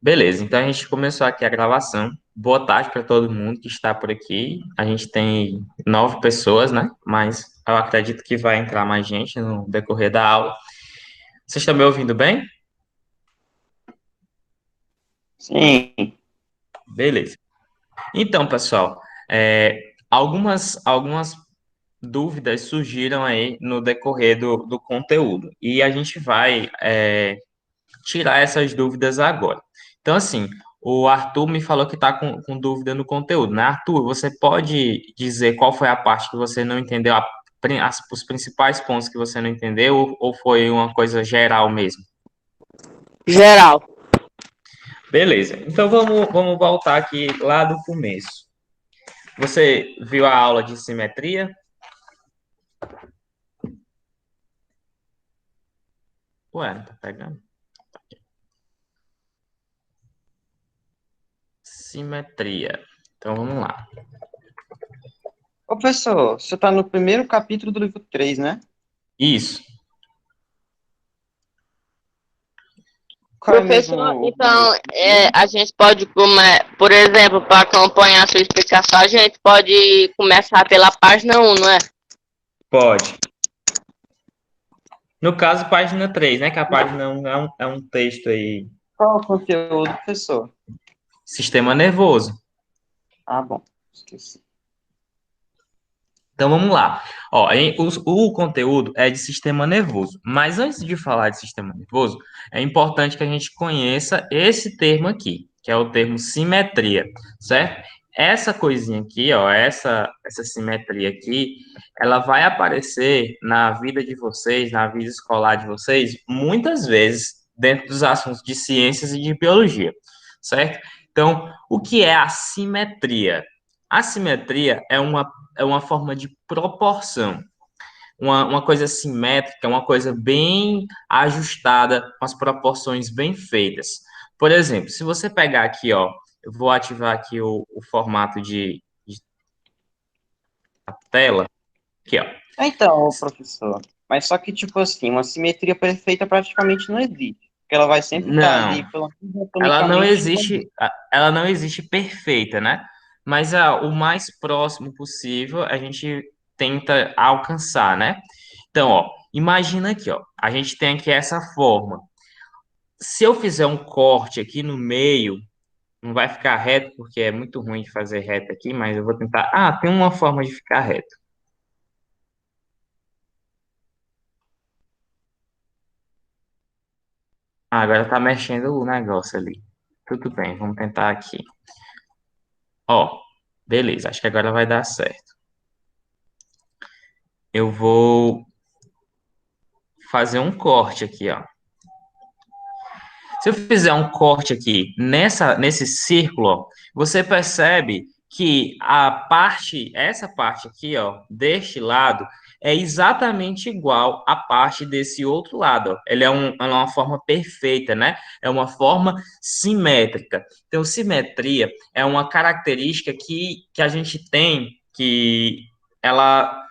Beleza, então a gente começou aqui a gravação. Boa tarde para todo mundo que está por aqui. A gente tem 9 pessoas, né? Mas eu acredito que vai entrar mais gente no decorrer da aula. Vocês estão me ouvindo bem? Sim. Beleza. Então, pessoal, algumas dúvidas surgiram aí no decorrer do conteúdo. E a gente vai tirar essas dúvidas agora. Então, assim, o Arthur me falou que está com dúvida no conteúdo, né? Arthur, você pode dizer qual foi a parte que você não entendeu, os principais pontos que você não entendeu, ou foi uma coisa geral mesmo? Geral. Beleza, então vamos voltar aqui lá do começo. Você viu a aula de simetria? Ué, não tá pegando? Simetria. Então vamos lá. Ô, professor, você está no primeiro capítulo do livro 3, né? Isso. Qual é mesmo Professor, o então, conteúdo? a gente pode, por exemplo, para acompanhar a sua explicação, a gente pode começar pela página 1, não é? Pode. No caso, página 3, né? Que a página 1 é um texto aí. Qual é o conteúdo, professor? Sistema nervoso. Ah, bom, esqueci. Então vamos lá. Ó, o conteúdo é de sistema nervoso. Mas antes de falar de sistema nervoso, é importante que a gente conheça esse termo aqui, que é o termo simetria, certo? Essa coisinha aqui, ó, essa simetria aqui, ela vai aparecer na vida de vocês, na vida escolar de vocês, muitas vezes dentro dos assuntos de ciências e de biologia, certo? Então, o que é a simetria? A simetria é uma forma de proporção, uma coisa simétrica, uma coisa bem ajustada, com as proporções bem feitas. Por exemplo, se você pegar aqui, ó, eu vou ativar aqui o formato de tela, aqui, ó. Então, professor, mas só que, tipo assim, uma simetria perfeita praticamente não existe. Porque ela vai sempre estar ali, Não, pelo menos ela não anatomicamente, igual. existe, ela não existe perfeita, né? Mas o mais próximo possível a gente tenta alcançar, né? Então, ó, imagina aqui, ó, a gente tem aqui essa forma. Se eu fizer um corte aqui no meio, não vai ficar reto, porque é muito ruim de fazer reto aqui, mas eu vou tentar. Ah, tem uma forma de ficar reto. Ah, agora tá mexendo o negócio ali. Tudo bem, vamos tentar aqui. Ó, beleza, acho que agora vai dar certo. Eu vou fazer um corte aqui, ó. Se eu fizer um corte aqui nesse círculo, ó, você percebe que essa parte aqui, ó, deste lado, é exatamente igual à parte desse outro lado, ó. Ela é uma forma perfeita, né? É uma forma simétrica. Então, simetria é uma característica que a gente tem que ela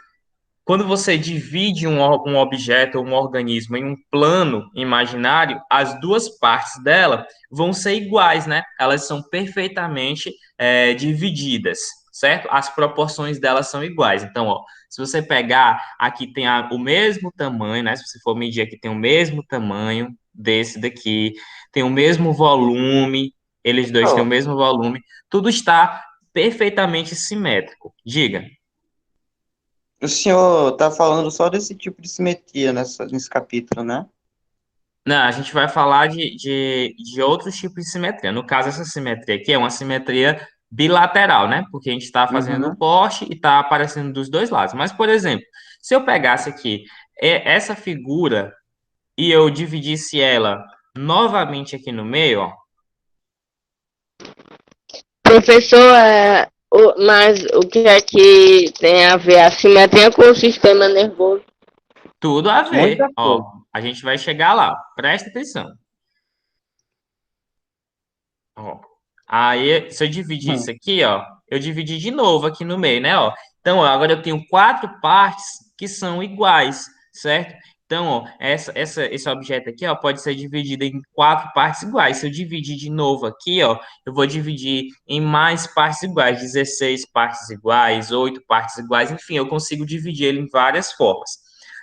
quando você divide um objeto ou um organismo em um plano imaginário, as duas partes dela vão ser iguais, né? Elas são perfeitamente divididas, certo? As proporções delas são iguais. Então, ó, se você pegar aqui tem o mesmo tamanho, né? Se você for medir aqui tem o mesmo tamanho desse daqui, tem o mesmo volume, eles dois têm o Ó, mesmo volume, tudo está perfeitamente simétrico. Diga. o senhor tá falando só desse tipo de simetria nesse capítulo, né? Não, a gente vai falar de outros tipos de simetria. No caso, essa simetria aqui é uma simetria bilateral, né? Porque a gente está fazendo o Uhum. corte e está aparecendo dos dois lados. Mas, por exemplo, se eu pegasse aqui essa figura e eu dividisse ela novamente aqui no meio, ó, Professor, mas o que é que tem a ver a simetria com o sistema nervoso? tudo a Muita ver. coisa. Ó, a gente vai chegar lá. Presta atenção. Ó. Aí, se eu dividir isso Hum. aqui, ó, eu dividi de novo aqui no meio, né, ó. Então, ó, agora eu tenho 4 partes que são iguais, certo? Então, ó, esse objeto aqui, ó, pode ser dividido em quatro partes iguais. Se eu dividir de novo aqui, ó, eu vou dividir em mais partes iguais, 16 partes iguais, 8 partes iguais, enfim, eu consigo dividir ele em várias formas,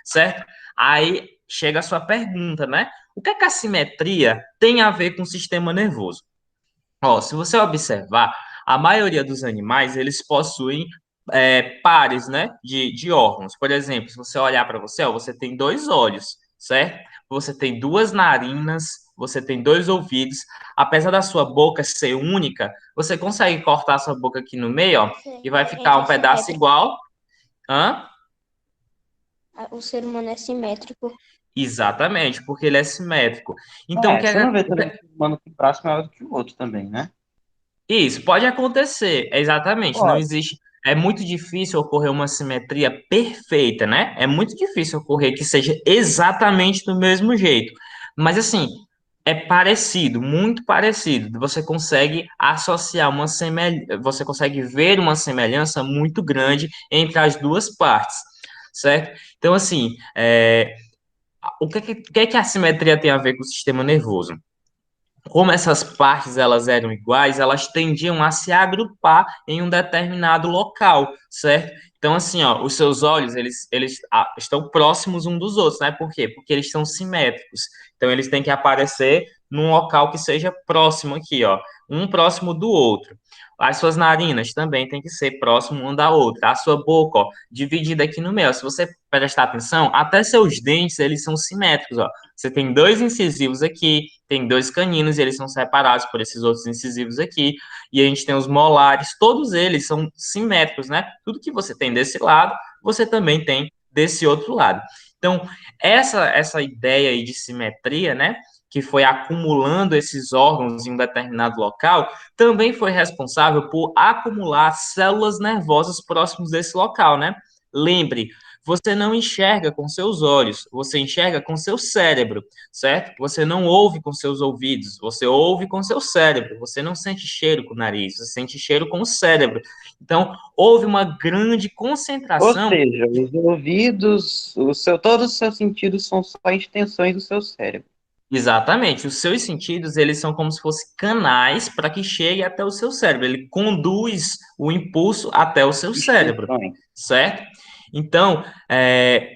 certo? Aí chega a sua pergunta, né? O que é que a simetria tem a ver com o sistema nervoso? Ó, se você observar, a maioria dos animais, eles possuem pares, né, de órgãos. Por exemplo, se você olhar para você, ó, você tem dois olhos, certo? Você tem duas narinas, você tem dois ouvidos. Apesar da sua boca ser única, você consegue cortar a sua boca aqui no meio, ó, Sim, e vai ficar ele é um pedaço simétrico. igual. Hã? O ser humano é simétrico. Exatamente, porque ele é simétrico. Então, Você não vê também um humano com braço maior do que o outro também, né? isso pode acontecer, exatamente. Não Pode. existe. É muito difícil ocorrer uma simetria perfeita, né? É muito difícil ocorrer que seja exatamente do mesmo jeito. Mas assim, é parecido, muito parecido. Você consegue associar você consegue ver uma semelhança muito grande entre as duas partes, certo? Então, assim, o que é que a simetria tem a ver com o sistema nervoso? Como essas partes elas eram iguais, elas tendiam a se agrupar em um determinado local, certo? Então, assim, ó, os seus olhos, eles estão próximos um dos outros, né? Por quê? Porque eles são simétricos. Então, eles têm que aparecer num local que seja próximo aqui, ó, um próximo do outro. As suas narinas também têm que ser próximo uma da outra. A sua boca, ó, dividida aqui no meio. Se você prestar atenção, até seus dentes, eles são simétricos, ó. Você tem dois incisivos aqui, tem dois caninos e eles são separados por esses outros incisivos aqui. E a gente tem os molares, todos eles são simétricos, né? Tudo que você tem desse lado, você também tem desse outro lado. Então, essa ideia aí de simetria, né? Que foi acumulando esses órgãos em um determinado local, também foi responsável por acumular células nervosas próximos desse local, né? Lembre, você não enxerga com seus olhos, você enxerga com seu cérebro, certo? Você não ouve com seus ouvidos, você ouve com seu cérebro. Você não sente cheiro com o nariz, você sente cheiro com o cérebro. Então, houve uma grande Ou concentração. seja, os ouvidos, todos os seus sentidos são só extensões do seu cérebro. Exatamente, os seus sentidos, eles são como se fossem canais para que chegue até o seu cérebro. Ele conduz o impulso até o seu cérebro, Extensões. certo? Então,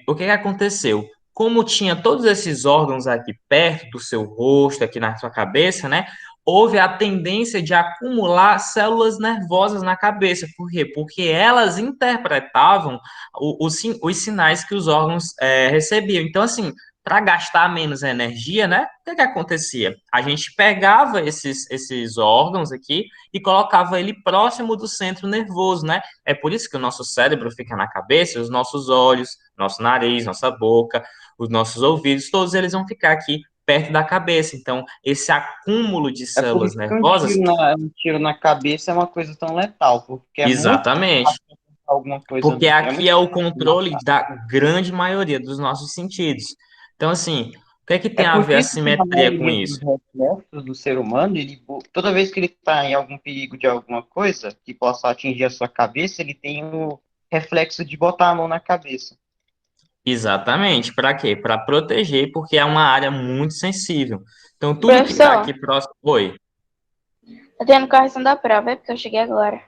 o que que aconteceu? Como tinha todos esses órgãos aqui perto do seu rosto, aqui na sua cabeça, né? Houve a tendência de acumular células nervosas na cabeça. Por quê? Porque elas interpretavam os sinais que os órgãos recebiam. Então, assim, para gastar menos energia, né? O que que acontecia? A gente pegava esses órgãos aqui e colocava ele próximo do centro nervoso, né? É por isso que o nosso cérebro fica na cabeça, os nossos olhos, nosso nariz, nossa boca, os nossos ouvidos, todos eles vão ficar aqui perto da cabeça. Então, esse acúmulo de É por células isso que nervosas, um tiro na cabeça é uma coisa tão letal, porque é muito exatamente, fácil alguma coisa, porque é aqui muito é o fácil controle matar. da grande maioria dos nossos sentidos. Então, assim, o que é que É tem a por ver a isso que a simetria com maioria dos isso? reflexos do ser humano, toda vez que ele está em algum perigo de alguma coisa que possa atingir a sua cabeça, ele tem o reflexo de botar a mão na cabeça. Exatamente. Para quê? Para proteger, porque é uma área muito sensível. Então, tudo que está aqui Professor, próximo. Oi. eu tenho correção da prova, é porque eu cheguei agora.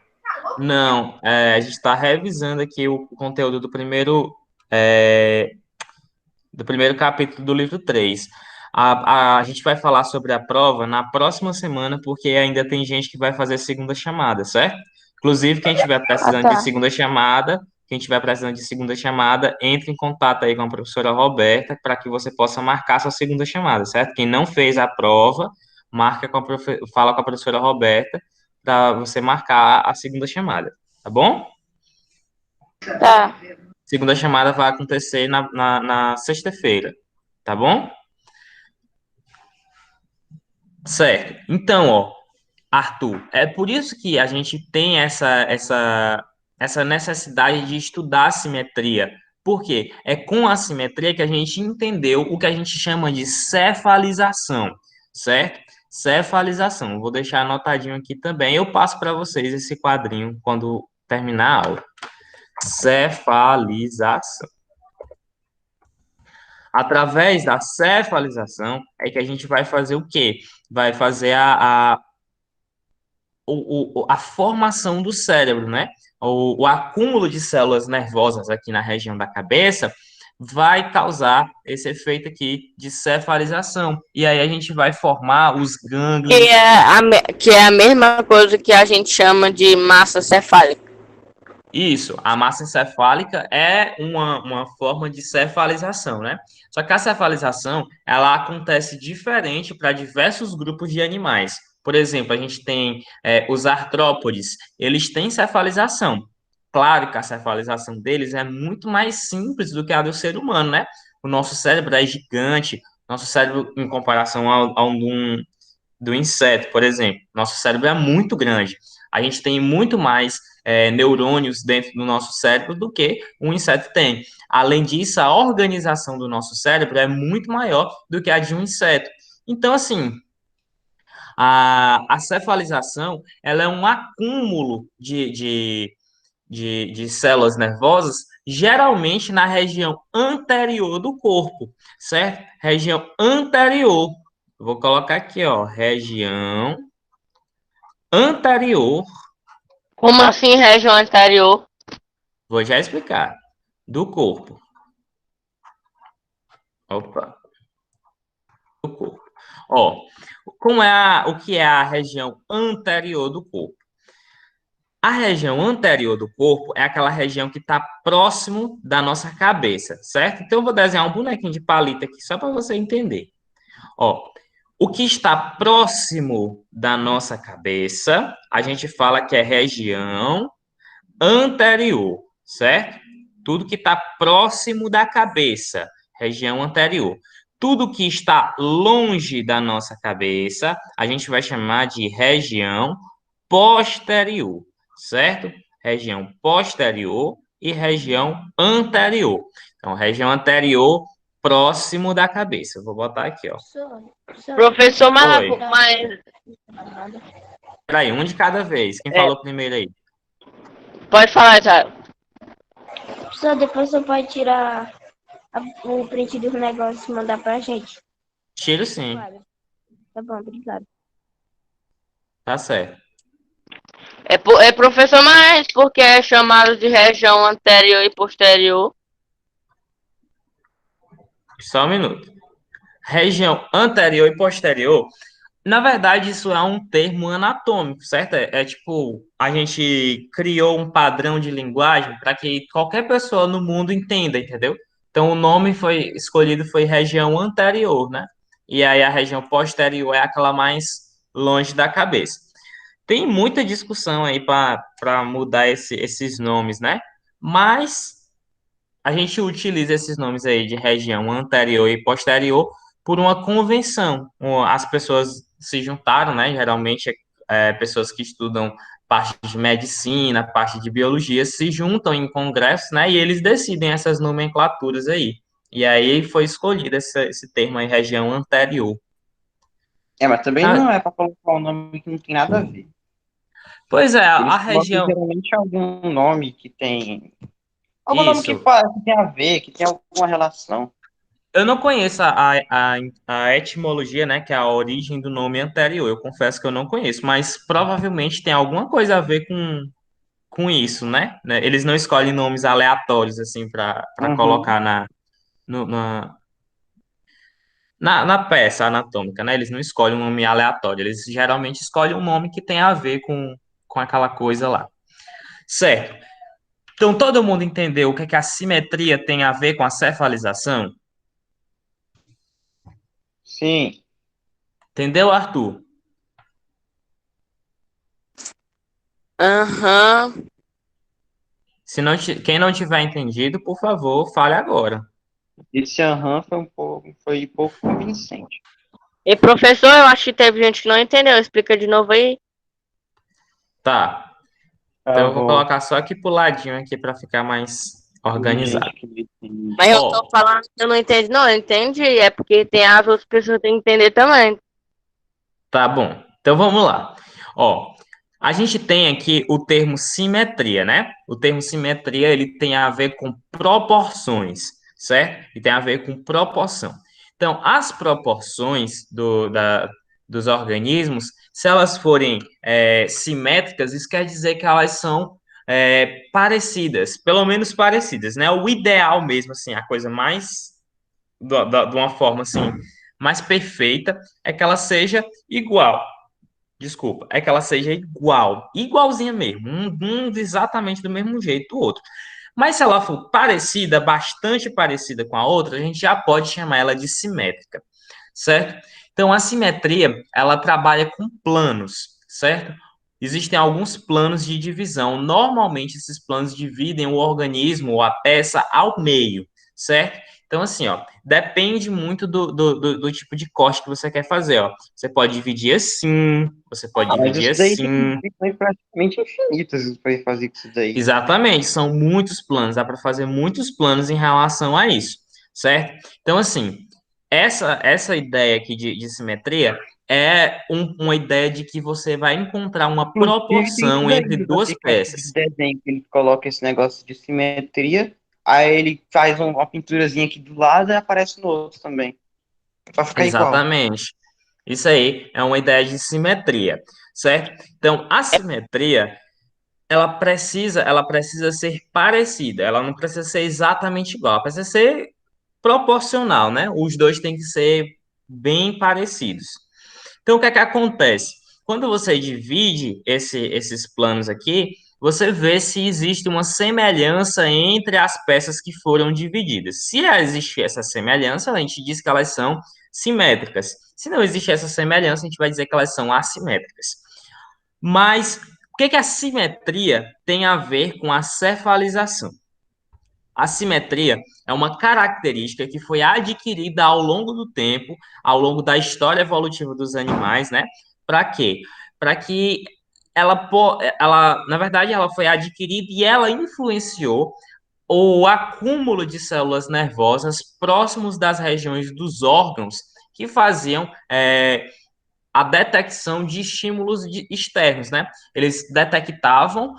Não, a gente está revisando aqui o conteúdo é, do primeiro capítulo do livro 3. A gente vai falar sobre a prova na próxima semana, porque ainda tem gente que vai fazer segunda chamada, certo? Inclusive, Ah, tá. quem tiver precisando de segunda chamada, entre em contato aí com a professora Roberta para que você possa marcar sua segunda chamada, certo? Quem não fez a prova, fala com a professora Roberta para você marcar a segunda chamada, tá bom? Tá. Segunda chamada vai acontecer na sexta-feira, tá bom? Certo. Então, ó, Arthur, é por isso que a gente tem essa necessidade de estudar a simetria. Por quê? É com a simetria que a gente entendeu o que a gente chama de cefalização, certo? Cefalização. Vou deixar anotadinho aqui também. Eu passo para vocês esse quadrinho quando terminar a aula. Cefalização. Através da cefalização é que a gente vai fazer o quê? Vai fazer a formação do cérebro, né? O acúmulo de células nervosas aqui na região da cabeça vai causar esse efeito aqui de cefalização. E aí a gente vai formar os gânglios. Que é a mesma coisa que a gente chama de massa cefálica. Isso, a massa encefálica é uma forma de cefalização, né? Só que a cefalização, ela acontece diferente para diversos grupos de animais. Por exemplo, a gente tem os artrópodes, eles têm cefalização. Claro que a cefalização deles é muito mais simples do que a do ser humano, né? O nosso cérebro é gigante, nosso cérebro, em comparação ao do inseto, por exemplo. Nosso cérebro é muito grande. A gente tem muito mais neurônios dentro do nosso cérebro do que um inseto tem. Além disso, a organização do nosso cérebro é muito maior do que a de um inseto. Então, assim, a cefalização ela é um acúmulo de células nervosas, geralmente na região anterior do corpo, certo? Região anterior. Vou colocar aqui, ó, região anterior. Como assim, região anterior? Vou já explicar. Do corpo. Opa. Do corpo. Ó, o que é a região anterior do corpo? A região anterior do corpo é aquela região que está próximo da nossa cabeça, certo? Então eu vou desenhar um bonequinho de palito aqui só para você entender. Ó, o que está próximo da nossa cabeça, a gente fala que é região anterior, certo? Tudo que está próximo da cabeça, região anterior. Tudo que está longe da nossa cabeça, a gente vai chamar de região posterior, certo? Região posterior e região anterior. Então, região anterior, próximo da cabeça. Eu vou botar aqui, ó. Professor, Oi. mas Peraí, um de cada vez. Quem falou primeiro aí? pode falar, Thiago. Só depois você pode tirar o print dos negócios e mandar pra gente. Tiro sim, Claro. Tá bom, obrigado. tá certo. É professor, mas porque é chamado de região anterior e posterior? Só um minuto. Região anterior e posterior. Na verdade, isso é um termo anatômico, certo? É tipo, a gente criou um padrão de linguagem para que qualquer pessoa no mundo entenda, entendeu? Então, o nome foi escolhido foi região anterior, né? E aí a região posterior é aquela mais longe da cabeça. Tem muita discussão aí para mudar esses nomes, né? Mas a gente utiliza esses nomes aí de região anterior e posterior por uma convenção. As pessoas se juntaram, né? Geralmente, pessoas que estudam parte de medicina, parte de biologia, se juntam em congressos, né? E eles decidem essas nomenclaturas aí. E aí foi escolhido esse termo aí, região anterior. Mas também Ah, não é para colocar um nome que não tem nada a ver. pois é, Eles a colocam região. geralmente algum nome que tem. Algum nome que, Isso. que tem a ver, que tem alguma relação. Eu não conheço a etimologia, né, que é a origem do nome anterior. Eu confesso que eu não conheço, mas provavelmente tem alguma coisa a ver com isso, né? Eles não escolhem nomes aleatórios, assim, para Uhum. colocar no- na, na peça anatômica, né? Eles não escolhem um nome aleatório, eles geralmente escolhem um nome que tem a ver com aquela coisa lá. Certo. Então, todo mundo entendeu o que a simetria tem a ver com a cefalização? Sim. Entendeu, Arthur? Aham. Se não, quem não tiver entendido, por favor, fale agora. Esse aham foi pouco convincente. E professor, eu acho que teve gente que não entendeu. Explica de novo aí. Tá. Então Tá eu vou bom. colocar só aqui pro ladinho aqui para ficar mais Tem gente organizado. que não entende. Mas eu tô Ó, falando que eu não entendi. Não, eu entendi. É porque tem as outras pessoas que têm que entender também. tá bom. Então vamos lá. Ó, a gente tem aqui o termo simetria, né? O termo simetria, ele tem a ver com proporções, certo? E tem a ver com proporção. Então, as proporções dos organismos, se elas forem simétricas, isso quer dizer que elas são parecidas, pelo menos parecidas, né? O ideal mesmo, assim, a coisa mais, de uma forma, assim, mais perfeita, é que ela seja igual. Desculpa, é que ela seja igual, igualzinha mesmo, um exatamente do mesmo jeito do outro. Mas se ela for parecida, bastante parecida com a outra, a gente já pode chamar ela de simétrica, certo? Então, a simetria, ela trabalha com planos, certo? Existem alguns planos de divisão. Normalmente, esses planos dividem o organismo ou a peça ao meio, certo? Então, assim, ó, depende muito do tipo de corte que você quer fazer, ó. Você pode dividir assim, você pode Mas dividir isso daí tem assim. dimensões praticamente infinitas para fazer com isso daí. Exatamente, são muitos planos, dá para fazer muitos planos em relação a isso, certo? Então, assim, essa ideia aqui de simetria é uma ideia de que você vai encontrar uma Inclusive, tem isso proporção daí entre nos duas aplicativos de peças. desenho, que ele coloca esse negócio de simetria, aí ele faz uma pinturazinha aqui do lado e aparece no outro também, para ficar igual. Exatamente. Isso aí é uma ideia de simetria, certo? Então, a simetria, ela precisa ser parecida, ela não precisa ser exatamente igual, ela precisa ser proporcional, né? Os dois têm que ser bem parecidos. Então, o que é que acontece? Quando você divide esses planos aqui, você vê se existe uma semelhança entre as peças que foram divididas. Se existe essa semelhança, a gente diz que elas são simétricas. Se não existe essa semelhança, a gente vai dizer que elas são assimétricas. Mas o que é que a simetria tem a ver com a cefalização? A simetria é uma característica que foi adquirida ao longo do tempo, ao longo da história evolutiva dos animais, né? Para quê? Para que na verdade, ela foi adquirida e ela influenciou o acúmulo de células nervosas próximos das regiões dos órgãos que faziam a detecção de estímulos externos, né? Eles detectavam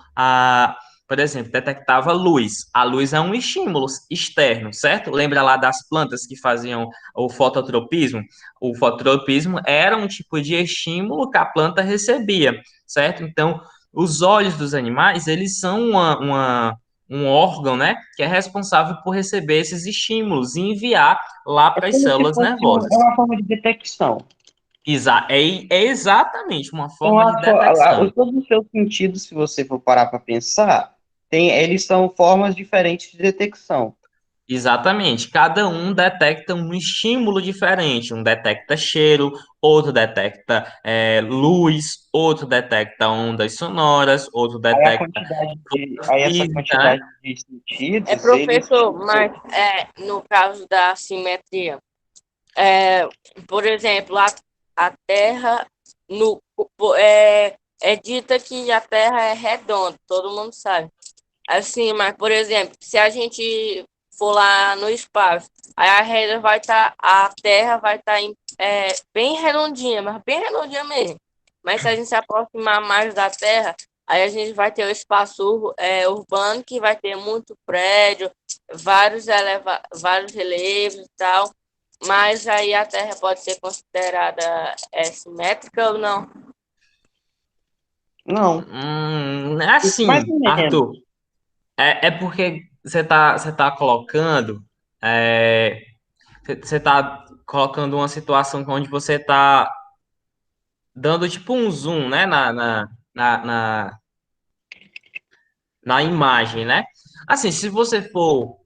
por exemplo, detectava luz. A luz é um estímulo externo, certo? Lembra lá das plantas que faziam o fototropismo? O fototropismo era um tipo de estímulo que a planta recebia, certo? Então, os olhos dos animais, eles são um órgão, né, que é responsável por receber esses estímulos e enviar lá É para as como se células fosse nervosas. uma forma de detecção. É exatamente uma Então, forma de detecção. todos os seus sentidos, se você for parar para pensar, eles são formas diferentes de detecção. Exatamente. Cada um detecta um estímulo diferente. Um detecta cheiro, outro detecta luz, outro detecta ondas sonoras, outro Aí a detecta quantidade aí essa física, né? quantidade de sentidos, eles, Professor, mas no caso da simetria, é, por exemplo, a Terra no, é dita que a Terra é redonda, todo mundo sabe. Assim, mas, por exemplo, se a gente for lá no espaço, aí a Terra vai estar bem redondinha, mas bem redondinha mesmo. Mas se a gente se aproximar mais da Terra, aí a gente vai ter o espaço urbano, que vai ter muito prédio, vários relevos e tal. Mas aí a Terra pode ser considerada simétrica ou não? não, mais Assim, ou menos. Arthur, é porque você tá colocando, é, você tá colocando uma situação onde você tá dando tipo um zoom, né, na, na, na imagem, né? Assim, se você for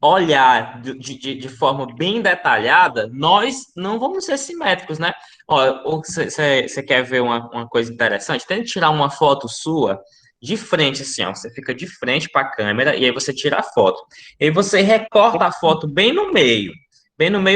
olhar de forma bem detalhada, nós não vamos ser simétricos, né? Ó, você quer ver uma coisa interessante? Tente tirar uma foto sua de frente, assim, ó. Você fica de frente para a câmera e aí você tira a foto. E aí você recorta a foto bem no meio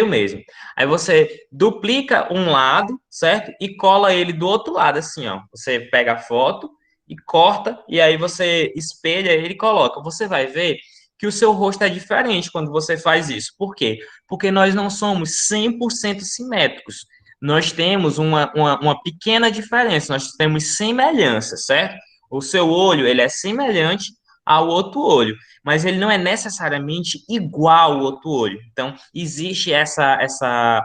mesmo. Aí você duplica um lado, certo? E cola ele do outro lado, assim, ó. Você pega a foto e corta, e aí você espelha ele e coloca. Você vai ver que o seu rosto é diferente quando você faz isso. Por quê? Porque nós não somos 100% simétricos. Nós temos uma pequena diferença, nós temos semelhança, certo? O seu olho, ele é semelhante ao outro olho, mas ele não é necessariamente igual ao outro olho. Então, existe essa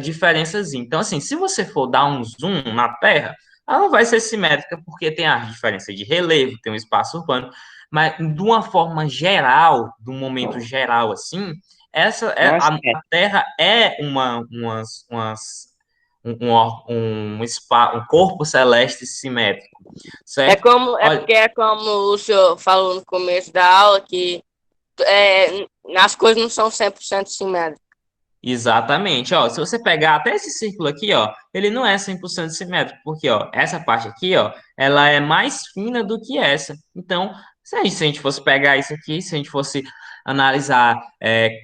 diferençazinha. Então, assim, se você for dar um zoom na Terra, ela não vai ser simétrica, porque tem a diferença de relevo, tem um espaço urbano, mas de uma forma geral, de um momento geral, assim, Não é a simétrico. Terra é um corpo celeste simétrico, certo? Olha, Porque é como o senhor falou no começo da aula, que as coisas não são 100% simétricas. exatamente, ó, se você pegar até esse círculo aqui, ó, ele não é 100% simétrico, porque, ó, essa parte aqui, ó, ela é mais fina do que essa. Então, se a gente fosse pegar isso aqui, se a gente fosse analisar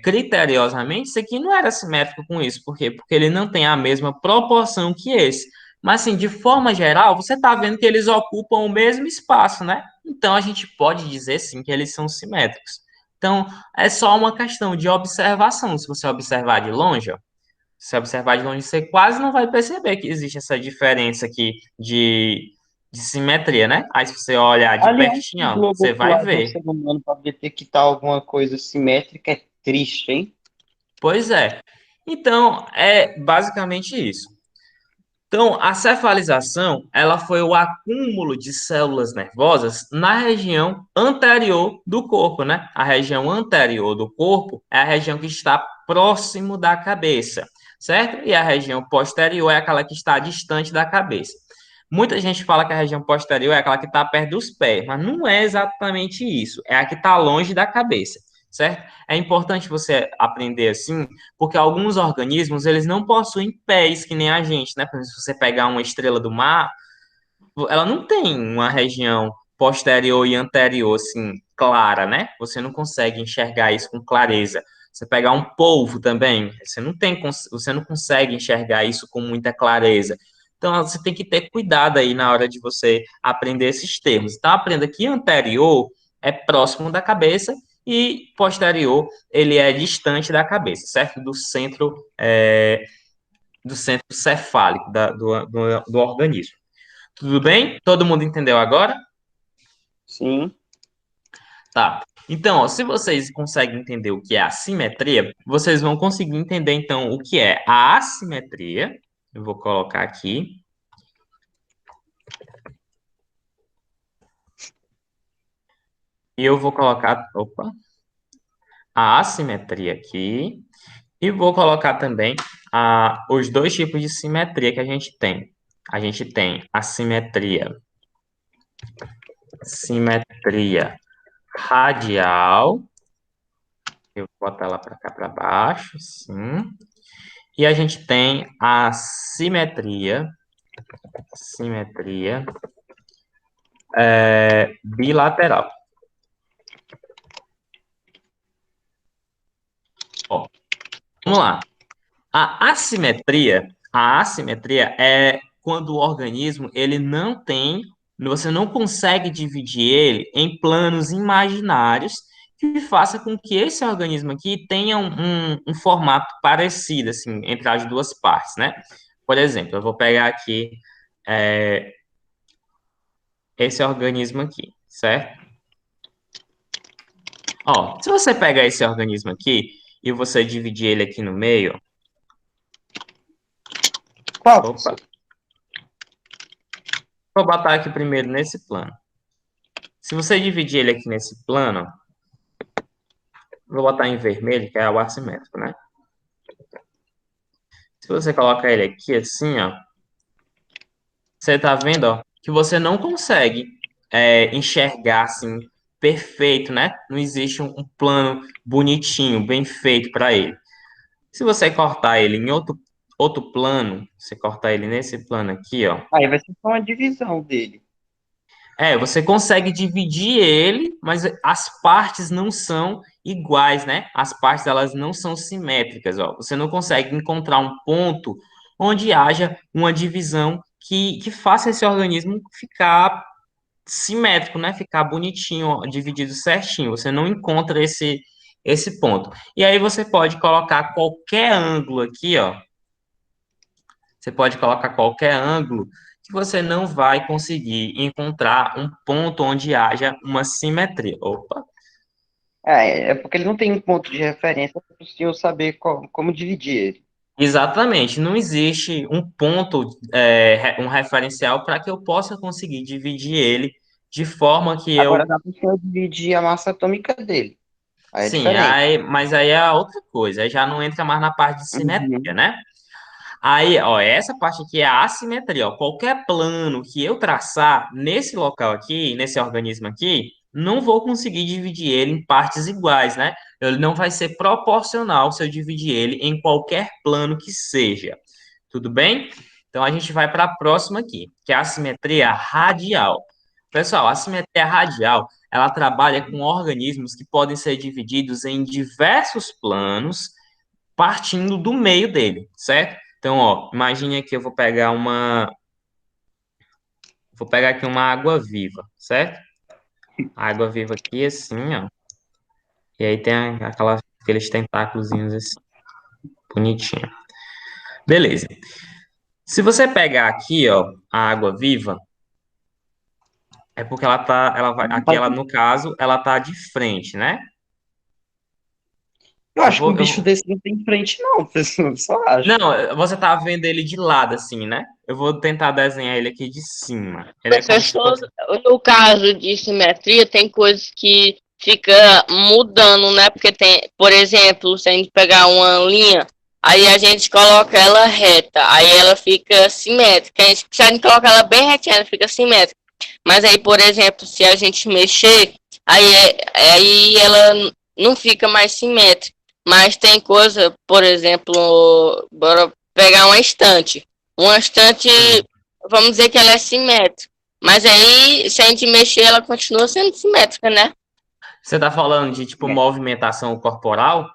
criteriosamente, isso aqui não era simétrico com isso. Por quê? Porque ele não tem a mesma proporção que esse. Mas, assim, de forma geral, você tá vendo que eles ocupam o mesmo espaço, né? Então, a gente pode dizer, sim, que eles são simétricos. Então, é só uma questão de observação. Se você observar de longe, ó, se você observar de longe, você quase não vai perceber que existe essa diferença aqui de simetria, né? Aí, se você olhar de Aliás, o pertinho, ó, globo você vai ocular de um ver. ser humano para detectar alguma coisa simétrica é triste, hein? Pois é. Então, é basicamente isso. Então, a cefalização, ela foi o acúmulo de células nervosas na região anterior do corpo, né? A região anterior do corpo é a região que está próximo da cabeça, certo? E a região posterior é aquela que está distante da cabeça. Muita gente fala que a região posterior é aquela que está perto dos pés, mas não é exatamente isso. É a que está longe da cabeça, certo? É importante você aprender assim, porque alguns organismos, eles não possuem pés que nem a gente, né? Por exemplo, se você pegar uma estrela do mar, ela não tem uma região posterior e anterior, assim, clara, né? Você não consegue enxergar isso com clareza. Você pegar um polvo também, você não consegue enxergar isso com muita clareza. Então, você tem que ter cuidado aí na hora de você aprender esses termos. Então, aprenda que anterior é próximo da cabeça e posterior ele é distante da cabeça, certo? Do centro cefálico do organismo. Tudo bem? Todo mundo entendeu agora? Sim. Tá. Então, ó, se vocês conseguem entender o que é assimetria, vocês vão conseguir entender, então, o que é a assimetria. Eu vou colocar aqui. E eu vou colocar, opa, a assimetria aqui. E vou colocar também os dois tipos de simetria que a gente tem. A gente tem a simetria radial. Eu vou botar ela para cá para baixo, sim. E a gente tem a simetria bilateral. Ó, vamos lá. A assimetria é quando o organismo ele não tem, você não consegue dividir ele em planos imaginários que faça com que esse organismo aqui tenha um formato parecido, assim, entre as duas partes, né? Por exemplo, eu vou pegar aqui é, esse organismo aqui, certo? Ó, se você pegar esse organismo aqui e você dividir ele aqui no meio, Qual, opa, professor? vou botar aqui primeiro nesse plano. Se você dividir ele aqui nesse plano, vou botar em vermelho, que é o assimétrico, né? Se você colocar ele aqui assim, ó, você tá vendo, ó, que você não consegue enxergar assim perfeito, né? Não existe um plano bonitinho, bem feito para ele. Se você cortar ele em outro plano, você cortar ele nesse plano aqui, ó, Aí vai ser só uma divisão dele. você consegue dividir ele, mas as partes não são iguais, né? As partes elas não são simétricas, ó. Você não consegue encontrar um ponto onde haja uma divisão que faça esse organismo ficar simétrico, né? Ficar bonitinho, ó, dividido certinho. Você não encontra esse ponto. E aí você pode colocar qualquer ângulo aqui, ó. Você pode colocar qualquer ângulo que você não vai conseguir encontrar um ponto onde haja uma simetria. Opa! É porque ele não tem um ponto de referência para o senhor saber como dividir ele. Exatamente, não existe um ponto, um referencial para que eu possa conseguir dividir ele de forma que Agora eu. dá para o senhor dividir a massa atômica dele. Aí é Sim, diferente. mas aí é outra coisa, aí já não entra mais na parte de simetria, Uhum. né? Aí, ó, essa parte aqui é a assimetria, ó. Qualquer plano que eu traçar nesse local aqui, nesse organismo aqui, não vou conseguir dividir ele em partes iguais, né? Ele não vai ser proporcional se eu dividir ele em qualquer plano que seja. Tudo bem? Então a gente vai para a próxima aqui, que é a assimetria radial. Pessoal, a assimetria radial, ela trabalha com organismos que podem ser divididos em diversos planos partindo do meio dele, certo? Então, ó, imagine aqui, vou pegar aqui uma água viva, certo? A água viva aqui, assim, ó, e aí tem aqueles tentáculozinhos assim, bonitinho. Beleza. Se você pegar aqui, ó, a água viva, é porque aqui ela, no caso, ela tá de frente, né? Eu Eu acho que vou, um bicho desse não tem frente, não, pessoal. Só acho. não, você tá vendo ele de lado, assim, né? Eu vou tentar desenhar ele aqui de cima. Ele é como se Professor, fosse. no caso de simetria, tem coisas que fica mudando, né? Porque tem, por exemplo, se a gente pegar uma linha, aí a gente coloca ela reta, aí ela fica simétrica. Se a gente coloca ela bem retinha, ela fica simétrica. Mas aí, por exemplo, se a gente mexer, aí ela não fica mais simétrica. Mas tem coisa, por exemplo, bora pegar uma estante. Uma estante, Sim. vamos dizer que ela é simétrica. Mas aí, se a gente mexer, ela continua sendo simétrica, né? Você tá falando de, tipo, É. movimentação corporal?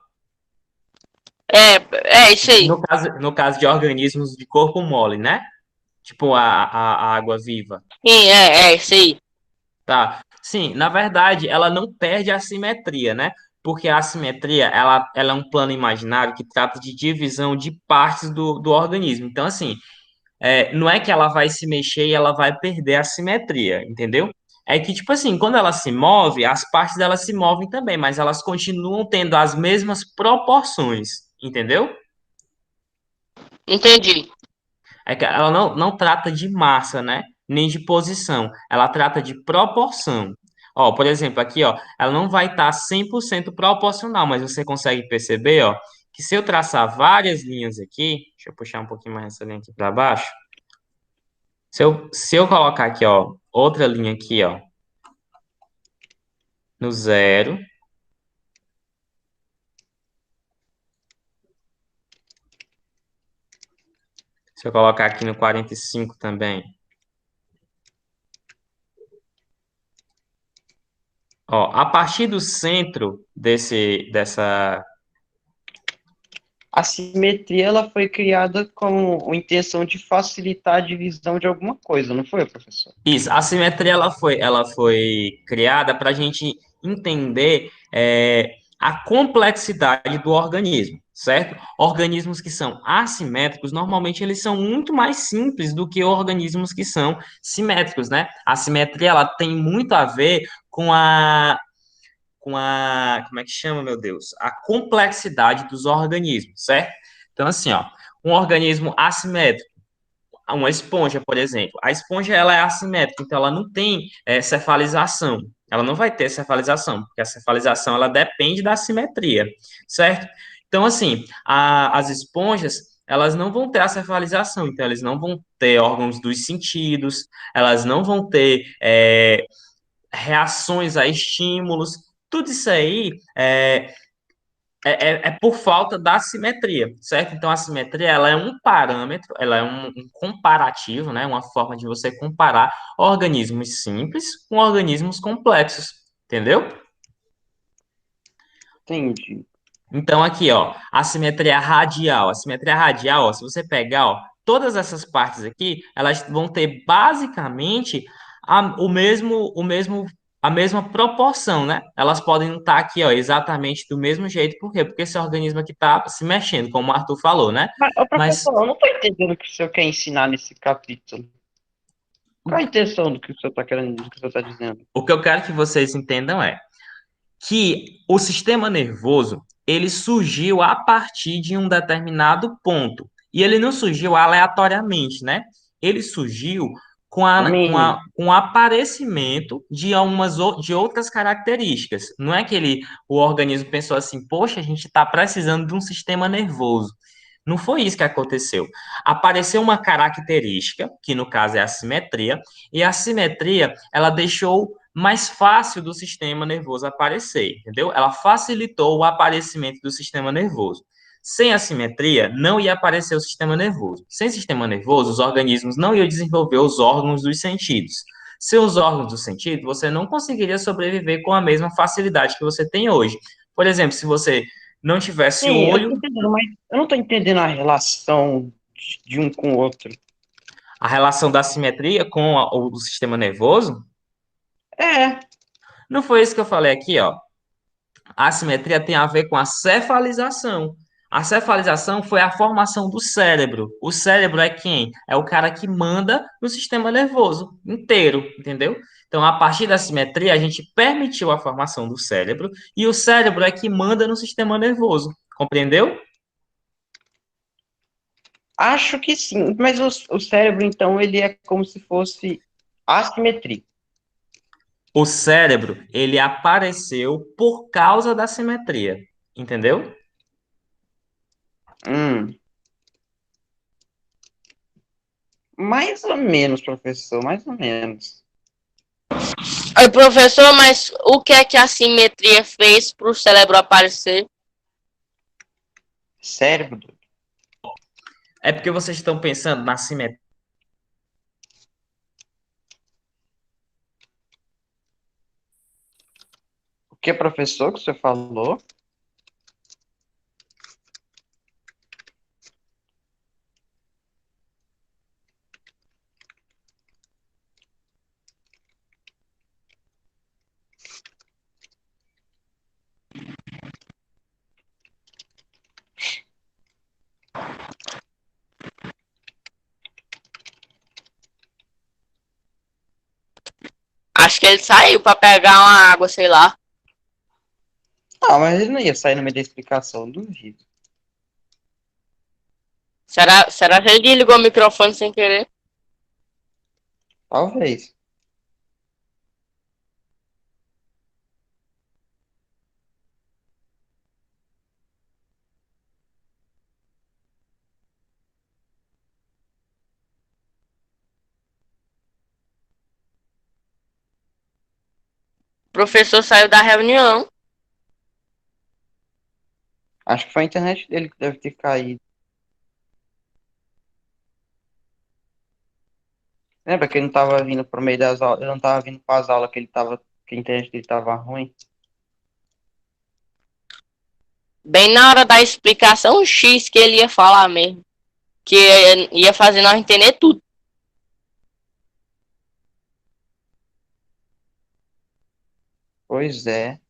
É isso aí. No caso de organismos de corpo mole, né? Tipo a água viva. Sim, é isso aí. Tá. Sim, na verdade, ela não perde a simetria, né? Porque a simetria, ela é um plano imaginário que trata de divisão de partes do organismo. Então, assim, não é que ela vai se mexer e ela vai perder a simetria, entendeu? É que, tipo assim, quando ela se move, as partes dela se movem também, mas elas continuam tendo as mesmas proporções, entendeu? Entendi. É que ela não trata de massa, né? Nem de posição. Ela trata de proporção. Ó, por exemplo, aqui, ó, ela não vai estar 100% proporcional, mas você consegue perceber, ó, que se eu traçar várias linhas aqui, deixa eu puxar um pouquinho mais essa linha aqui para baixo. Se eu colocar aqui, ó, outra linha aqui, ó, no zero, se eu colocar aqui no 45 também, ó, a partir do centro dessa. A simetria ela foi criada com a intenção de facilitar a divisão de alguma coisa, não foi, professor? Isso, a simetria ela foi criada para a gente entender a complexidade do organismo, certo? Organismos que são assimétricos, normalmente eles são muito mais simples do que organismos que são simétricos, né? A simetria ela tem muito a ver como é que chama, meu Deus? A complexidade dos organismos, certo? Então, assim, ó, um organismo assimétrico, uma esponja, por exemplo. A esponja ela é assimétrica, então ela não tem cefalização. Ela não vai ter cefalização, porque a cefalização ela depende da simetria, certo? Então, assim, as esponjas elas não vão ter a cefalização, então eles não vão ter órgãos dos sentidos, elas não vão ter reações a estímulos. Tudo isso aí é por falta da simetria, certo? Então, a simetria, ela é um parâmetro, ela é um comparativo, né? Uma forma de você comparar organismos simples com organismos complexos, entendeu? Entendi. Então, aqui, ó, a simetria radial. A simetria radial, ó, se você pegar, ó, todas essas partes aqui, elas vão ter basicamente a mesma proporção, né? Elas podem não estar aqui, ó, exatamente do mesmo jeito. Por quê? Porque esse organismo aqui está se mexendo, como o Arthur falou, né? Mas, ô, Mas professor, eu não estou entendendo o que o senhor quer ensinar nesse capítulo. Qual a intenção do que o senhor está querendo, do que o senhor está dizendo? O que eu quero que vocês entendam é que o sistema nervoso ele surgiu a partir de um determinado ponto. E ele não surgiu aleatoriamente, né? Ele surgiu Sim, com o aparecimento de de outras características. Não é que o organismo pensou assim, poxa, a gente está precisando de um sistema nervoso. Não foi isso que aconteceu. Apareceu uma característica, que no caso é a simetria, e a simetria, ela deixou mais fácil do sistema nervoso aparecer, entendeu? Ela facilitou o aparecimento do sistema nervoso. Sem assimetria, não ia aparecer o sistema nervoso. Sem sistema nervoso, os organismos não iam desenvolver os órgãos dos sentidos. Sem os órgãos do sentido, você não conseguiria sobreviver com a mesma facilidade que você tem hoje. Por exemplo, se você não tivesse sim, eu olho, tô entendendo, mas eu não estou entendendo a relação de um com o outro. a relação da simetria com o sistema nervoso, É, não foi isso que eu falei aqui, ó. A assimetria tem a ver com a cefalização. A cefalização foi a formação do cérebro. O cérebro é quem? É o cara que manda no sistema nervoso inteiro, entendeu? Então, a partir da simetria, a gente permitiu a formação do cérebro e o cérebro é que manda no sistema nervoso. Compreendeu? acho que sim, mas o cérebro, então, ele é como se fosse assimetria. O cérebro, ele apareceu por causa da simetria, entendeu? Hum, mais ou menos, professor, mais ou menos. Oi, professor, mas o que é que a simetria fez para o cérebro aparecer? Cérebro, É porque vocês estão pensando na simetria. o que, professor, que o senhor falou? Acho que ele saiu para pegar uma água, sei lá. Ah, mas ele não ia sair no meio da explicação, duvido. Será que ele desligou o microfone sem querer? Talvez. O professor saiu da reunião. Acho que foi a internet dele que deve ter caído. Lembra que ele não estava vindo pro meio das aulas, ele não estava vindo para as aulas que a internet dele estava ruim? Bem na hora da explicação X que ele ia falar mesmo. Que ia fazer nós entender tudo. Pois é.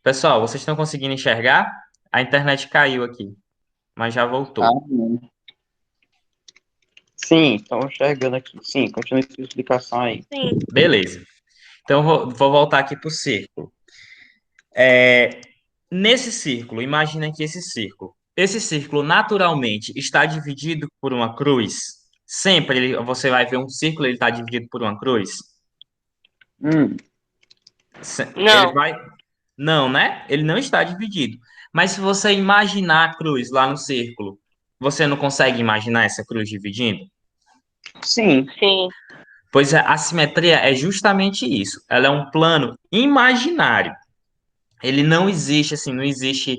Pessoal, vocês estão conseguindo enxergar? A internet caiu aqui, mas já Ah, voltou. não. Sim, estamos enxergando aqui. Sim, continua a sua explicação aí. Sim. Beleza. Então, vou voltar aqui para o círculo. É, nesse círculo, imagina aqui esse círculo. Esse círculo, naturalmente, está dividido por uma cruz. Sempre você vai ver um círculo, ele está dividido por uma cruz. Hum, Ele Não. vai. Não, né? Ele não está dividido. Mas se você imaginar a cruz lá no círculo, Você não consegue imaginar essa cruz dividindo? Sim. Sim. Pois a simetria é justamente isso. Ela é um plano imaginário. Ele não existe assim, não existe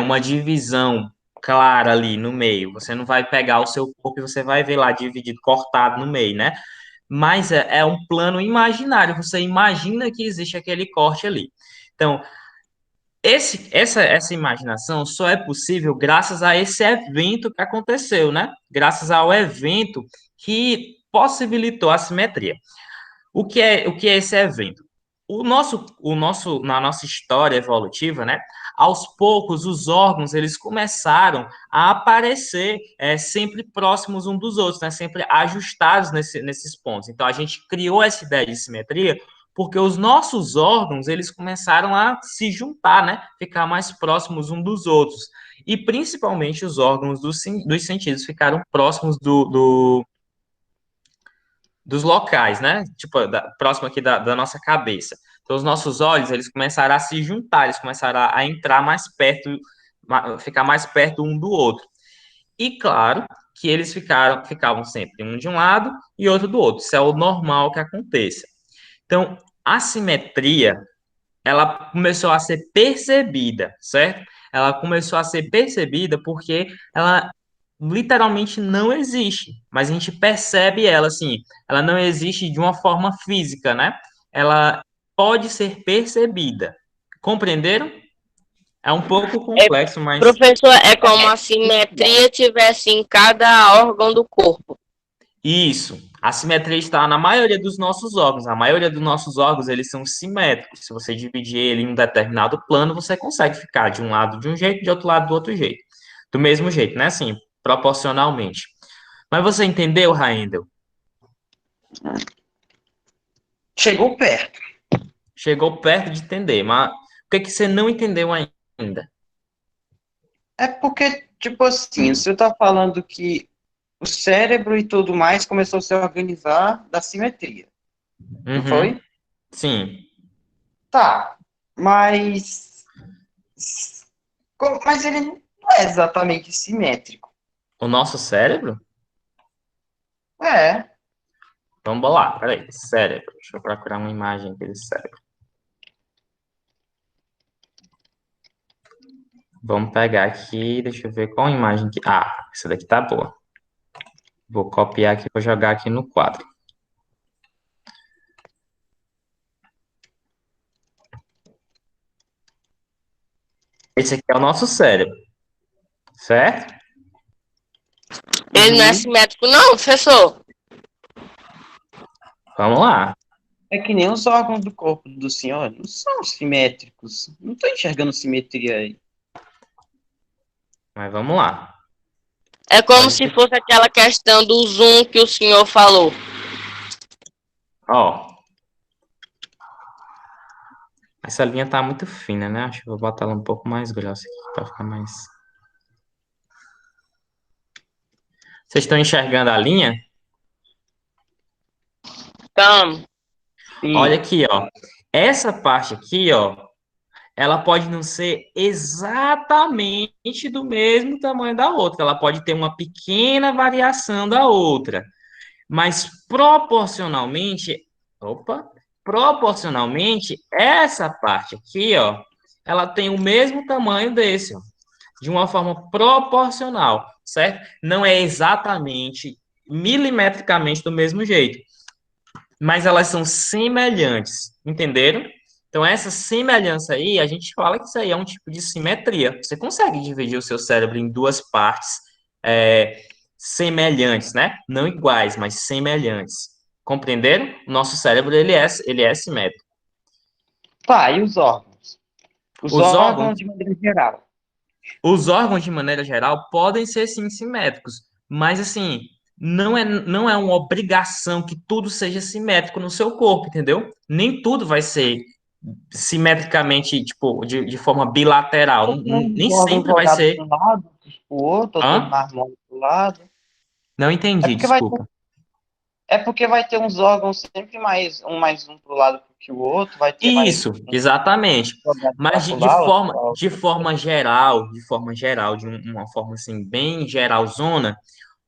uma divisão clara ali no meio. Você não vai pegar o seu corpo e você vai ver lá dividido, cortado no meio, né? Mas é um plano imaginário. Você imagina que existe aquele corte ali. Então, essa imaginação só é possível graças a esse evento que aconteceu, né? Graças ao evento que possibilitou a simetria. O que é esse evento? Na nossa história evolutiva, né? Aos poucos, os órgãos eles começaram a aparecer sempre próximos um dos outros, né? Sempre ajustados nesses pontos. Então, a gente criou essa ideia de simetria porque os nossos órgãos eles começaram a se juntar, né? Ficar mais próximos um dos outros. E principalmente os órgãos dos sentidos ficaram próximos dos locais, né? Tipo, próximo aqui da nossa cabeça. Então, os nossos olhos, eles começaram a se juntar, eles começaram a entrar mais perto, ficar mais perto um do outro. E, claro, que eles ficavam sempre um de um lado e outro do outro. Isso é o normal que aconteça. Então, a simetria, ela começou a ser percebida, certo? Ela começou a ser percebida porque ela literalmente não existe, mas a gente percebe ela assim, ela não existe de uma forma física, né? Ela pode ser percebida. Compreenderam? É um pouco É, complexo, mas professor, é como a simetria tivesse em cada órgão do corpo. isso. A simetria está na maioria dos nossos órgãos. A maioria dos nossos órgãos, eles são simétricos. Se você dividir ele em um determinado plano, você consegue ficar de um lado de um jeito, de outro lado do outro jeito. Do mesmo jeito, né? Assim, proporcionalmente. Mas você entendeu, Raendel? Chegou perto. Chegou perto de entender, mas o que que você não entendeu ainda? É porque, tipo assim, você tá falando que o cérebro e tudo mais começou a se organizar da simetria, não Uhum, foi? sim. Tá, mas... Mas ele não é exatamente simétrico. O nosso cérebro? É, Vamos lá, peraí. Cérebro. Deixa eu procurar uma imagem aqui de cérebro. Vamos pegar aqui, deixa eu ver qual imagem que. Ah, essa daqui tá boa. Vou copiar aqui para jogar aqui no quadro. Esse aqui é o nosso cérebro, certo? Ele não é uhum. simétrico, não, professor. Vamos lá. É que nem os órgãos do corpo do senhor não são simétricos. Não tô enxergando simetria aí. Mas vamos lá. É como Pode se ser. fosse aquela questão do zoom que o senhor falou. Ó, essa linha tá muito fina, né? Acho que eu vou botar ela um pouco mais grossa aqui para ficar mais. Vocês estão enxergando a linha? Então, Olha Sim. aqui, ó. Essa parte aqui, ó, ela pode não ser exatamente do mesmo tamanho da outra. Ela pode ter uma pequena variação da outra. Mas opa, proporcionalmente, essa parte aqui, ó, ela tem o mesmo tamanho desse, ó, de uma forma proporcional, certo? Não é exatamente milimetricamente do mesmo jeito, mas elas são semelhantes, entenderam? Então, essa semelhança aí, a gente fala que isso aí é um tipo de simetria. Você consegue dividir o seu cérebro em duas partes é, semelhantes, né? Não iguais, mas semelhantes. Compreenderam? O nosso cérebro, ele é simétrico. Tá, e os órgãos? Os Os órgãos órgãos, de maneira geral. os órgãos, de maneira geral, podem ser, sim, simétricos, mas, assim, não é uma obrigação que tudo seja simétrico no seu corpo, entendeu? Nem tudo vai ser simetricamente, tipo, de forma bilateral. Os Nem órgãos sempre vai jogados ser. para um lado, outro pro outro, ou todo Hã? marmão pro lado. Não É entendi, porque vai ter, desculpa. É porque vai ter uns órgãos sempre mais um pro lado que o outro, vai ter mais Isso, exatamente. Mas vascular, de forma geral, uma forma assim, bem geralzona,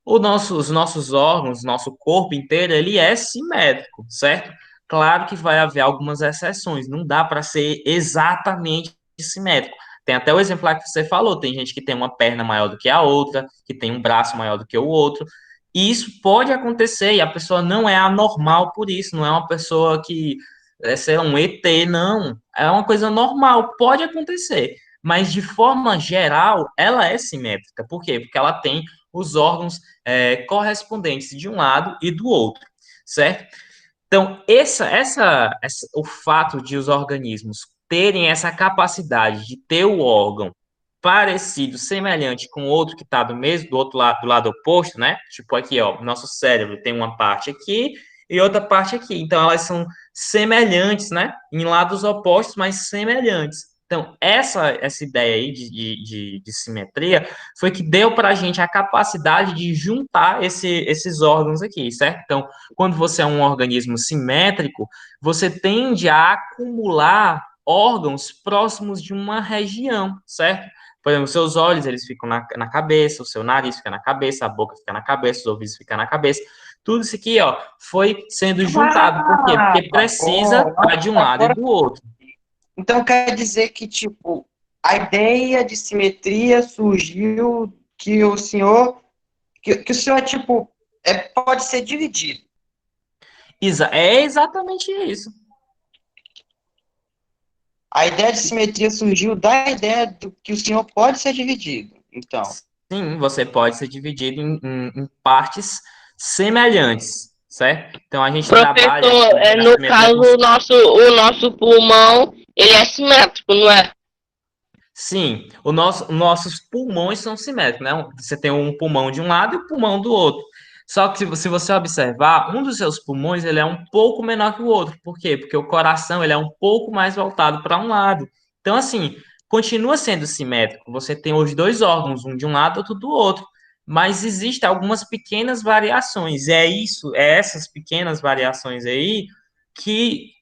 os nossos órgãos, nosso corpo inteiro, ele é simétrico, certo? Claro que vai haver algumas exceções, não dá para ser exatamente simétrico. Tem até o exemplar que você falou, tem gente que tem uma perna maior do que a outra, que tem um braço maior do que o outro, e isso pode acontecer, e a pessoa não é anormal por isso, não é uma pessoa que é, sei lá, um ET, não. É uma coisa normal, pode acontecer. Mas de forma geral, ela é simétrica. Por quê? Porque ela tem os órgãos correspondentes de um lado e do outro, certo? Então, o fato de os organismos terem essa capacidade de ter o órgão parecido, semelhante com outro que está do lado oposto, né? Tipo aqui, ó, nosso cérebro tem uma parte aqui e outra parte aqui. Então, elas são semelhantes, né? Em lados opostos, mas semelhantes. Então, essa ideia aí de simetria foi que deu para a gente a capacidade de juntar esses órgãos aqui, certo? Então, quando você é um organismo simétrico, você tende a acumular órgãos próximos de uma região, certo? Por exemplo, seus olhos, eles ficam na cabeça, o seu nariz fica na cabeça, a boca fica na cabeça, os ouvidos ficam na cabeça. Tudo isso aqui, ó, foi sendo juntado. Por quê? Ah, Porque precisa estar de um lado e agora. do outro. Então quer dizer que, tipo, a ideia de simetria surgiu que o senhor, que o senhor, tipo, pode ser dividido. É exatamente isso. A ideia de simetria surgiu da ideia do que o senhor pode ser dividido. Então, Sim, você pode ser dividido em partes semelhantes, certo? Então a gente trabalha Professor, aqui a no simetria caso, com. o nosso pulmão, ele é simétrico, não é? Sim, nossos pulmões são simétricos, né? Você tem um pulmão de um lado e o pulmão do outro. Só que se você observar, um dos seus pulmões ele é um pouco menor que o outro. Por quê? Porque o coração ele é um pouco mais voltado para um lado. Então, assim, continua sendo simétrico. Você tem os dois órgãos, um de um lado, outro do outro. Mas existem algumas pequenas variações. E é essas pequenas variações aí que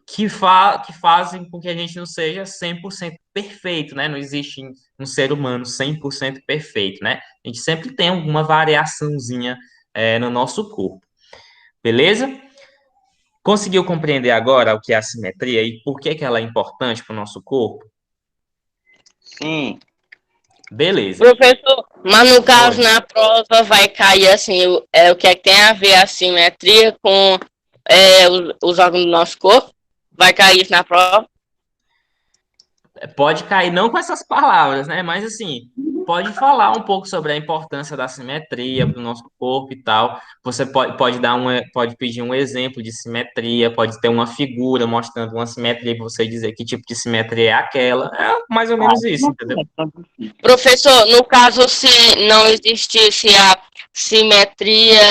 que fazem com que a gente não seja 100% perfeito, né? Não existe um ser humano 100% perfeito, né? A gente sempre tem alguma variaçãozinha no nosso corpo, beleza? Conseguiu compreender agora o que é a simetria e por que que ela é importante para o nosso corpo? sim. Beleza. Professor, mas no caso, Oi. na prova, vai cair assim, o que é que tem a ver a simetria com os órgãos do nosso corpo? Vai cair isso na prova? Pode cair não com essas palavras, né? Mas assim, pode falar um pouco sobre a importância da simetria para o nosso corpo e tal. Você pode pedir um exemplo de simetria, pode ter uma figura mostrando uma simetria e você dizer que tipo de simetria é aquela. É mais ou menos isso, entendeu? Professor, no caso, se não existisse a simetria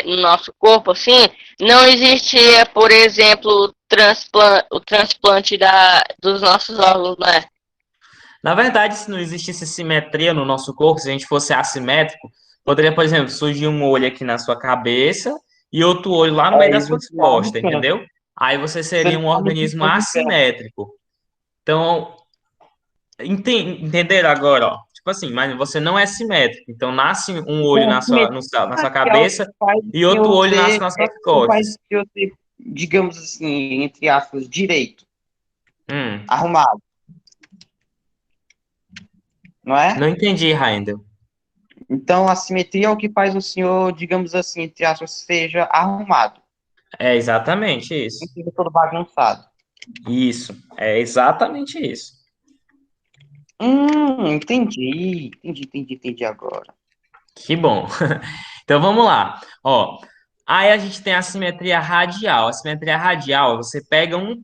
no nosso corpo, assim, não existia, por exemplo, o transplante dos nossos órgãos, né? Na verdade, se não existisse simetria no nosso corpo, se a gente fosse assimétrico, poderia, por exemplo, surgir um olho aqui na sua cabeça e outro olho lá no meio Aí das você suas lá no costas, canto. entendeu? Aí você Você seria um lá no organismo canto do canto. assimétrico. Então, entenderam agora, ó? Tipo assim, mas você não é simétrico. Então, nasce um olho Então, a simetria na sua é o que cabeça faz o e outro senhor olho nasce ser, nas suas que faz costas. o senhor ser, digamos assim, entre aspas, direito, Hum, arrumado, não é? não entendi, Raindel. Então, a simetria é o que faz o senhor, digamos assim, entre aspas, seja arrumado, É exatamente não isso. seja todo bagunçado. Isso, é exatamente isso. Entendi agora. Que bom. Então vamos lá. Ó, aí a gente tem a simetria radial. A simetria radial, você pega um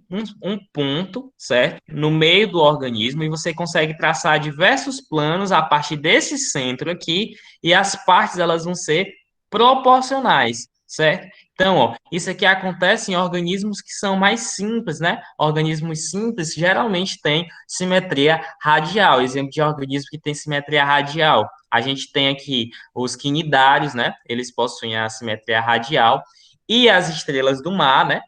ponto, certo? No meio do organismo e você consegue traçar diversos planos a partir desse centro aqui e as partes elas vão ser proporcionais, certo? Então, ó, isso aqui acontece em organismos que são mais simples, né? Organismos simples geralmente têm simetria radial. Exemplo de organismo que tem simetria radial. A gente tem aqui os quinidários, né? Eles possuem a simetria radial. E as estrelas do mar, né?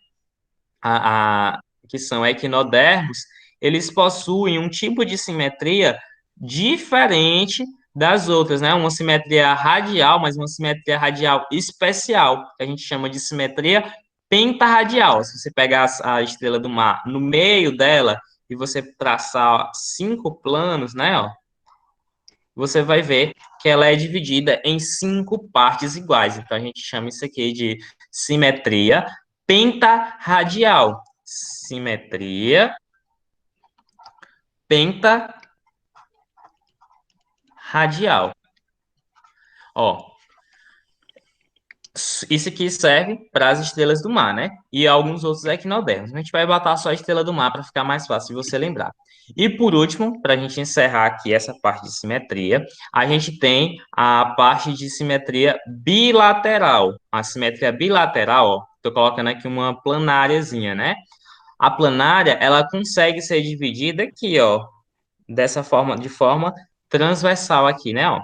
Que são equinodermos, eles possuem um tipo de simetria diferente das outras, né? Uma simetria radial, mas uma simetria radial especial, que a gente chama de simetria pentarradial. Se você pegar a estrela do mar no meio dela e você traçar 5 planos, né? Ó, você vai ver que ela é dividida em 5 partes iguais. Então, a gente chama isso aqui de simetria pentarradial. Simetria pentarradial. Ó, isso aqui serve para as estrelas do mar, né? E alguns outros equinodermos. A gente vai botar só a estrela do mar para ficar mais fácil de você lembrar. E por último, para a gente encerrar aqui essa parte de simetria, a gente tem a parte de simetria bilateral. A simetria bilateral, ó, estou colocando aqui uma planáriazinha, né? A planária, ela consegue ser dividida aqui, ó, dessa forma, de forma transversal aqui, né, ó?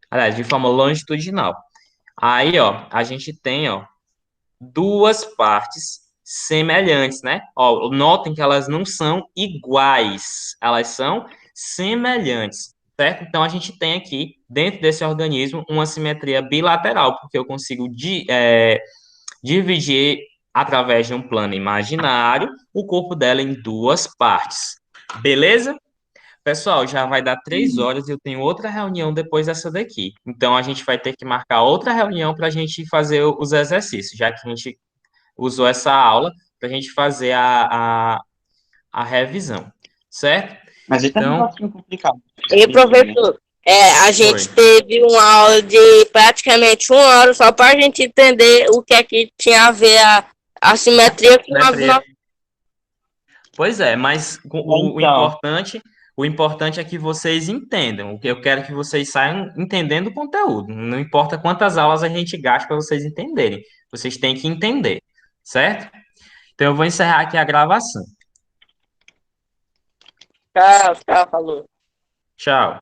Aliás, de forma longitudinal. Aí, ó, a gente tem, ó, 2 partes semelhantes, né? Ó, notem que elas não são iguais, elas são semelhantes, certo? Então, a gente tem aqui, dentro desse organismo, uma simetria bilateral, porque eu consigo dividir, através de um plano imaginário, o corpo dela em 2 partes. Beleza? Pessoal, já vai dar 3 horas e eu tenho outra reunião depois dessa daqui. Então, a gente vai ter que marcar outra reunião para a gente fazer os exercícios, já que a gente usou essa aula para a gente fazer a revisão, certo? Mas ele tá um Então, pouquinho complicado. E, professor, a gente foi. teve uma aula de praticamente 1 hora só para a gente entender o que é que tinha a ver a simetria com as Simetria. nossas. Pois é, mas Então, o importante é que vocês entendam. O que eu quero que vocês saiam entendendo o conteúdo. Não importa quantas aulas a gente gasta para vocês entenderem. Vocês têm que entender, certo? Então eu vou encerrar aqui a gravação. Tchau, tchau, falou. Tchau.